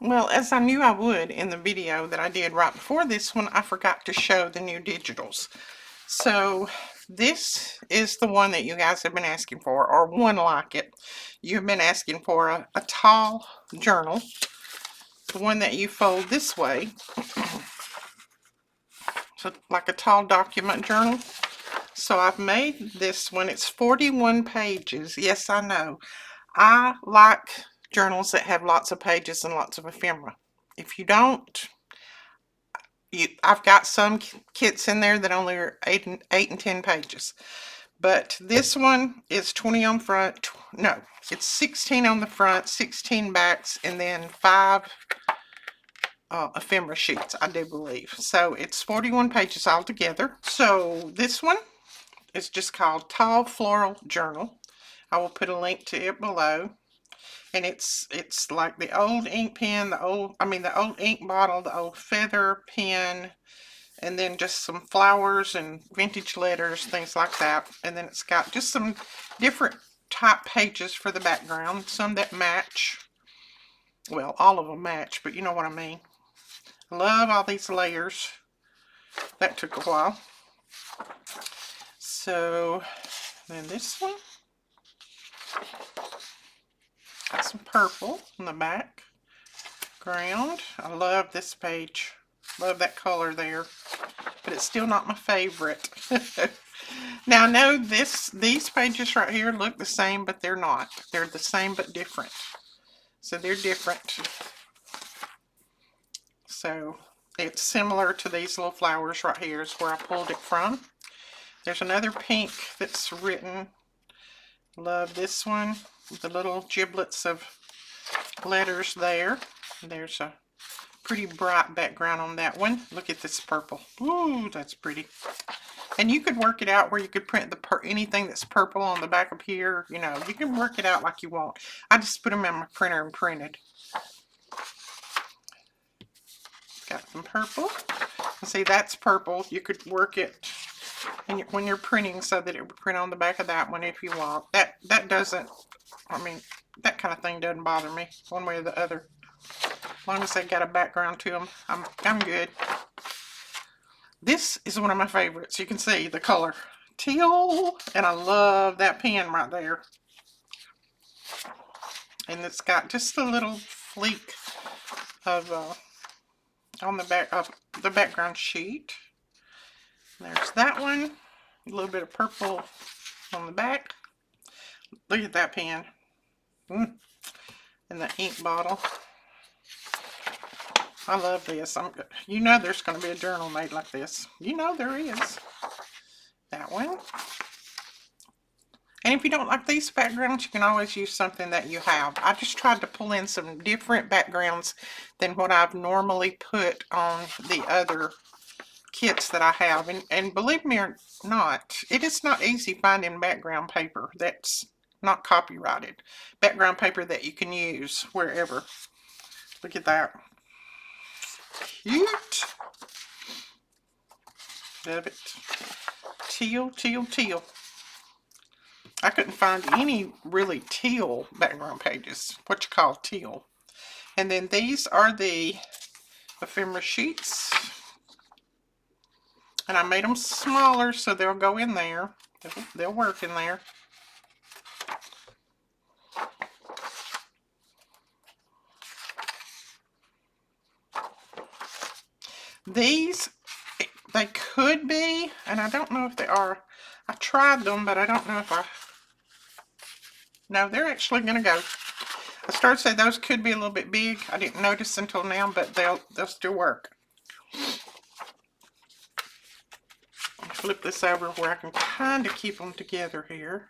Well, as I knew I would in the video that I did right before this one, I forgot to show the new digitals. So this is the one that you guys have been asking for, or one like it. You've been asking for a tall journal, the one that you fold this way, so like a tall document journal. So I've made this one. It's 41 pages. Yes, I know. I like journals that have lots of pages and lots of ephemera. If you don't, I've got some kits in there that only are 8 and 10 pages. But this one is 20 on front. No, it's 16 on the front, 16 backs, and then 5 ephemera sheets, I do believe. So it's 41 pages altogether. So this one is just called Tall Floral Journal. I will put a link to it below. And it's like the old ink pen, the old ink bottle, the old feather pen, and then just some flowers and vintage letters, things like that. And then it's got just some different type pages for the background, some that match. Well, all of them match, but you know what I mean. I love all these layers. That took a while. So then this one got some purple on the back ground. I love this page. Love that color there, but it's still not my favorite. Now I know these pages right here look the same, but they're not. They're the same but different. So they're different. So it's similar to these little flowers right here is where I pulled it from. There's another pink that's written. Love this one. The little giblets of letters there. There's a pretty bright background on that one. Look at this purple. Ooh, that's pretty. And you could work it out where you could print anything that's purple on the back of here. You know, you can work it out like you want. I just put them in my printer and printed. Got some purple. See, that's purple. You could work it when you're printing so that it would print on the back of that one if you want. That doesn't, I mean, that kind of thing doesn't bother me one way or the other. As long as they got a background to them, I'm good. This is one of my favorites. You can see the color teal, and I love that pen right there. And it's got just a little fleek of on the back of the background sheet. There's that one. A little bit of purple on the back. Look at that pen. And the ink bottle. I love this. You know there's going to be a journal made like this. You know there is. That one. And if you don't like these backgrounds, you can always use something that you have. I just tried to pull in some different backgrounds than what I've normally put on the other kits that I have. And believe me or not, it is not easy finding background paper that's not copyrighted. Background paper that you can use wherever. Look at that. Cute. Love it. Teal, teal, teal. I couldn't find any really teal background pages. What you call teal. And then these are the ephemera sheets. And I made them smaller so they'll go in there. They'll work in there. These, they could be, and I don't know if they are. I tried them, but I don't know if no, they're actually going to go. I started to say those could be a little bit big. I didn't notice until now, but they'll still work. Flip this over where I can kind of keep them together here.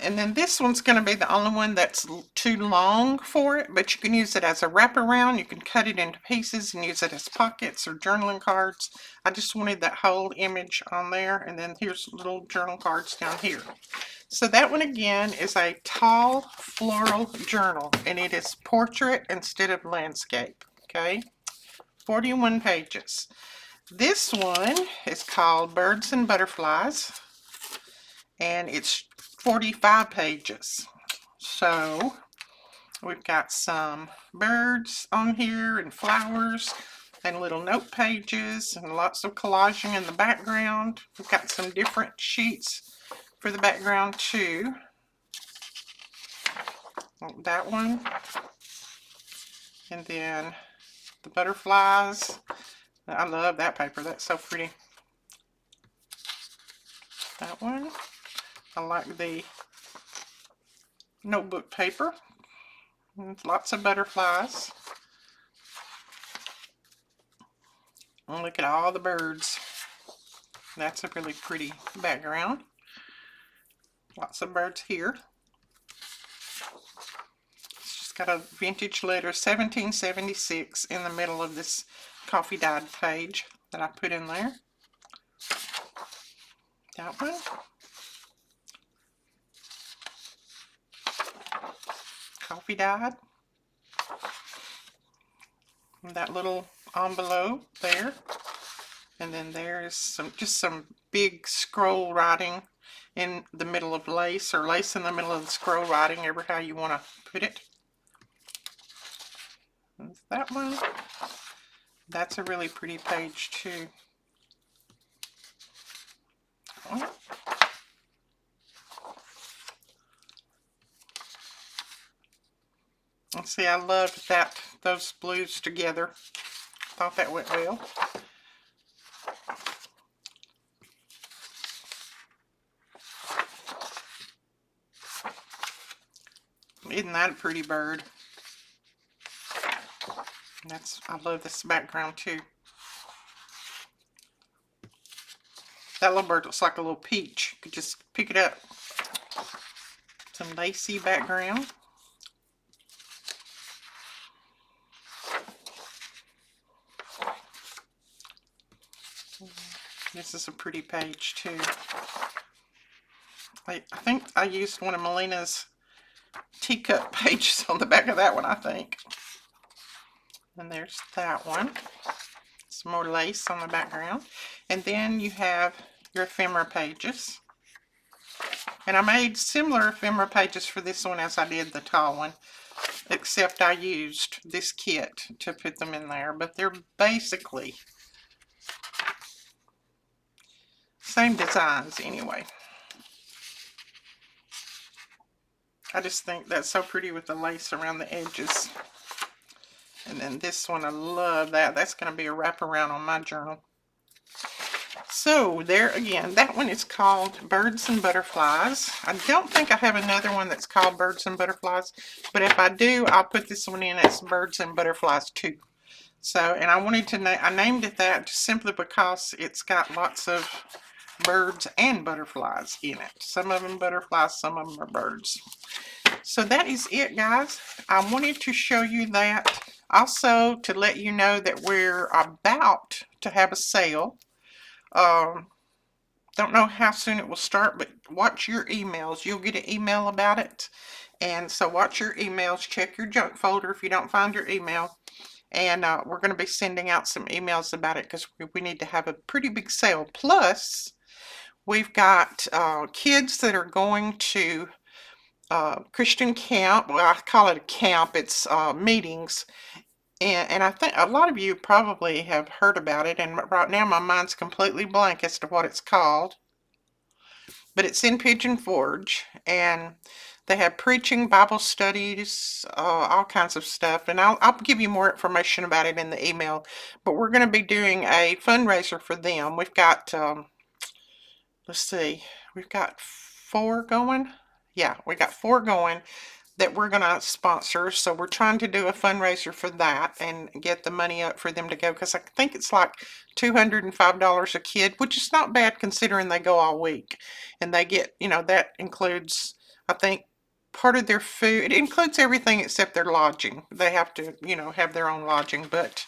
And then this one's going to be the only one that's too long for it, but you can use it as a wraparound. You can cut it into pieces and use it as pockets or journaling cards. I just wanted that whole image on there, and then here's little journal cards down here. So that one again is a tall floral journal, and it is portrait instead of landscape, okay? 41 pages. This one is called Birds and Butterflies, and it's 45 pages. So We've got some birds on here and flowers and little note pages and lots of collaging in the background. We've got some different sheets for the background too. That one. And then the butterflies. I love that paper. That's so pretty. That one. I like the notebook paper. Lots of butterflies. And look at all the birds. That's a really pretty background. Lots of birds here. It's just got a vintage letter 1776 in the middle of this coffee dyed page that I put in there. That one. Coffee dyed. And that little envelope there. And then there is just some big scroll writing in the middle of lace, or lace in the middle of the scroll writing, ever how you want to put it. There's that one. That's a really pretty page too. And see, I loved those blues together. Thought that went well. Isn't that a pretty bird? I love this background too. That little bird looks like a little peach. You could just pick it up. Some lacy background. This is a pretty page too. I think I used one of Melina's teacup pages on the back of that one, I think. And there's that one. Some more lace on the background. And then you have your ephemera pages. And I made similar ephemera pages for this one as I did the tall one, except I used this kit to put them in there. But they're basically same designs anyway. I just think that's so pretty with the lace around the edges. And then this one, I love that. That's going to be a wraparound on my journal. So there again, that one is called Birds and Butterflies. I don't think I have another one that's called Birds and Butterflies, but if I do, I'll put this one in as Birds and Butterflies too. So, and I named it that just simply because it's got lots of birds and butterflies in it. Some of them butterflies, some of them are birds. So that is it, guys. I wanted to show you that. Also, to let you know that we're about to have a sale. Don't know how soon it will start, but watch your emails. You'll get an email about it. And so watch your emails. Check your junk folder if you don't find your email. And we're going to be sending out some emails about it because we need to have a pretty big sale. Plus, we've got kids that are going to Christian camp. Well, I call it a camp. It's meetings. And I think a lot of you probably have heard about it. And right now my mind's completely blank as to what it's called. But it's in Pigeon Forge. And they have preaching, Bible studies, all kinds of stuff. And I'll give you more information about it in the email. But we're going to be doing a fundraiser for them. We've got, let's see, we've got 4 going. Yeah, we got 4 going that we're going to sponsor. So we're trying to do a fundraiser for that and get the money up for them to go. Because I think it's like $205 a kid, which is not bad considering they go all week. And they get, that includes, I think, part of their food. It includes everything except their lodging. They have to, have their own lodging. But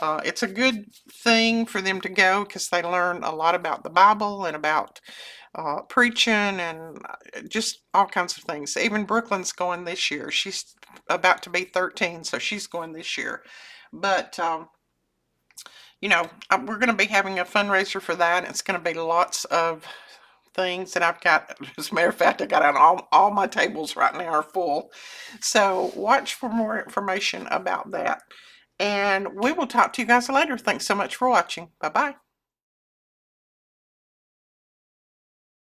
it's a good thing for them to go because they learn a lot about the Bible and about preaching and just all kinds of things. Even Brooklyn's going this year. She's about to be 13, so she's going this year. But, we're going to be having a fundraiser for that. It's going to be lots of things that I've got. As a matter of fact, I got on all my tables right now are full. So watch for more information about that. And we will talk to you guys later. Thanks so much for watching. Bye-bye.